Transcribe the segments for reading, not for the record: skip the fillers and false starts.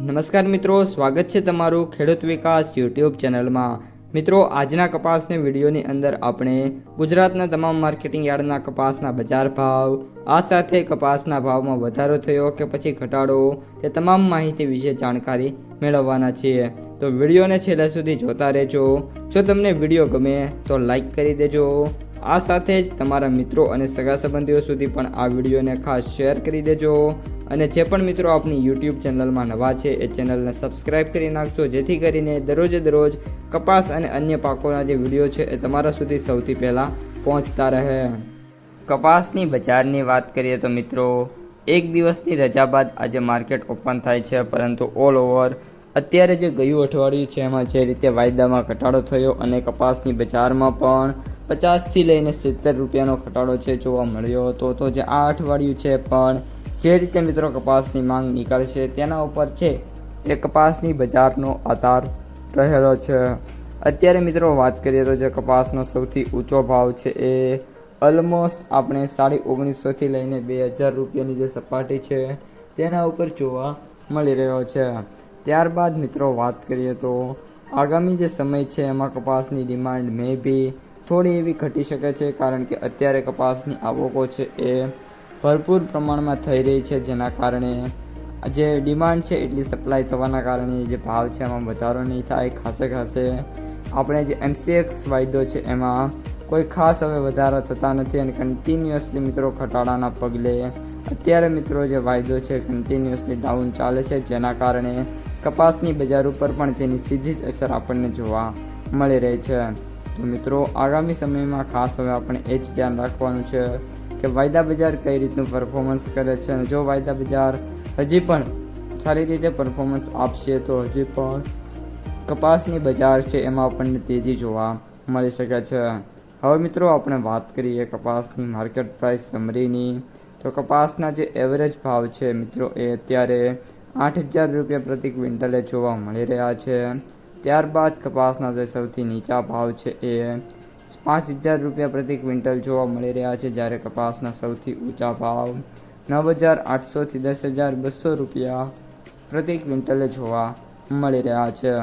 નમસ્કાર મિત્રો, સ્વાગત છે તમારું ખેડૂત વિકાસ યુટ્યુબ ચેનલમાં। મિત્રો, આજના કપાસની વિડીયોની અંદર આપણે ગુજરાતના તમામ માર્કેટિંગ યાર્ડના કપાસના બજાર ભાવ, આ સાથે કપાસના ભાવમાં વધારો થયો કે પછી ઘટાડો, તે તમામ માહિતી વિશે જાણકારી મેળવવાના છીએ। તો વિડીયોને છેલ્લે સુધી જોતા રહેજો। જો તમને વિડીયો ગમે તો લાઈક કરી દેજો। આ સાથે જ તમારા મિત્રો અને સગા સંબંધીઓ સુધી પણ આ વિડીયોને ખાસ શેર કરી દેજો। અને જે પણ મિત્રો આપણી યુટ્યુબ ચેનલમાં નવા છે એ ચેનલને સબસ્ક્રાઈબ કરી નાખજો, જેથી કરીને દરરોજ કપાસ અને અન્ય પાકોના જે વિડીયો છે એ તમારા સુધી સૌથી પહેલાં પહોંચતા રહે। કપાસની બજારની વાત કરીએ તો મિત્રો, એક દિવસની રજા બાદ આજે માર્કેટ ઓપન થાય છે, પરંતુ ઓલ ઓવર અત્યારે જે ગયું અઠવાડિયું છે એમાં જે રીતે વાયદામાં ઘટાડો થયો અને કપાસની બજારમાં પણ 50થી લઈને 70 રૂપિયાનો ઘટાડો છે જોવા મળ્યો હતો। તો જે આ અઠવાડિયું છે પણ જે રીતે મિત્રો કપાસની માંગ નીકળશે તેના ઉપર છે એ કપાસની બજારનો આધાર રહેલો છે। અત્યારે મિત્રો વાત કરીએ તો જે કપાસનો સૌથી ઊંચો ભાવ છે એ ઓલમોસ્ટ આપણે 1950થી લઈને 2000 રૂપિયાની જે સપાટી છે તેના ઉપર જોવા મળી રહ્યો છે। ત્યારબાદ મિત્રો વાત કરીએ તો આગામી જે સમય છે એમાં કપાસની ડિમાન્ડ મે બી થોડી એવી ઘટી શકે છે, કારણ કે અત્યારે કપાસની આવકો છે એ ભરપૂર પ્રમાણમાં થઈ રહી છે, જેના કારણે જે ડિમાન્ડ છે એટલી સપ્લાય થવાના કારણે જે ભાવ છે એમાં વધારો નહીં થાય। ખાસે આપણે જે MCX વાયદો છે એમાં કોઈ ખાસ હવે વધારા થતા નથી અને કન્ટિન્યુઅસલી મિત્રો ઘટાડાના પગલે અત્યારે મિત્રો જે વાયદો છે કન્ટિન્યુઅસલી ડાઉન ચાલે છે, જેના કારણે કપાસની બજાર ઉપર પણ તેની સીધી જ અસર આપણને જોવા મળી રહી છે। તો મિત્રો, આગામી સમયમાં ખાસ હવે આપણે એ જ ધ્યાન રાખવાનું છે કે વાયદા બજાર કઈ રીતનું પરફોર્મન્સ કરે છે, અને જો વાયદા બજાર હજી પણ સારી રીતે પરફોર્મન્સ આપશે તો હજી પણ કપાસની બજાર છે એમાં આપણને તેજી જોવા મળી શકે છે। હવે મિત્રો આપણે વાત કરીએ કપાસની માર્કેટ પ્રાઇસ સમરીની, તો કપાસના જે એવરેજ ભાવ છે મિત્રો એ અત્યારે 8000 રૂપિયા પ્રતિ ક્વિન્ટલે જોવા મળી રહ્યા છે। ત્યારબાદ કપાસના જે સૌથી નીચા ભાવ છે એ 5000 રૂપિયા પ્રતિ ક્વિન્ટલ જોવા મળી રહ્યા છે, જ્યારે કપાસના સૌથી ઊંચા ભાવ 9800થી 10200 રૂપિયા પ્રતિ ક્વિન્ટલે જોવા મળી રહ્યા છે।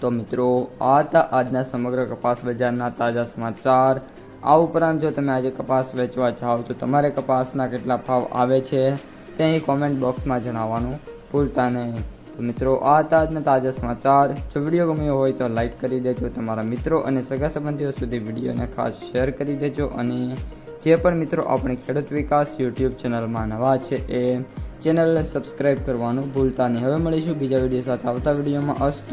તો મિત્રો, આ હતા આજના સમગ્ર કપાસ બજારના તાજા સમાચાર। આ ઉપરાંત જો તમે આજે કપાસ વેચવા જાઓ તો તમારે કપાસના કેટલા ભાવ આવે છે તે અહીં કોમેન્ટ બોક્સમાં જણાવવાનું ભૂલતા નહીં। તો મિત્રો, આ હતા આજના તાજા સમાચાર। જો વિડીયો ગમ્યો હોય તો લાઈક કરી દેજો, તમારા મિત્રો અને સગા સંબંધીઓ સુધી વિડીયોને ખાસ શેર કરી દેજો, અને જે પણ મિત્રો આપણી ખેડૂત વિકાસ યુટ્યુબ ચેનલમાં નવા છે એ ચેનલને સબસ્ક્રાઈબ કરવાનું ભૂલતા નહીં। હવે મળીશું બીજા વિડીયો સાથે આવતા વિડીયોમાં। અસ્તુ।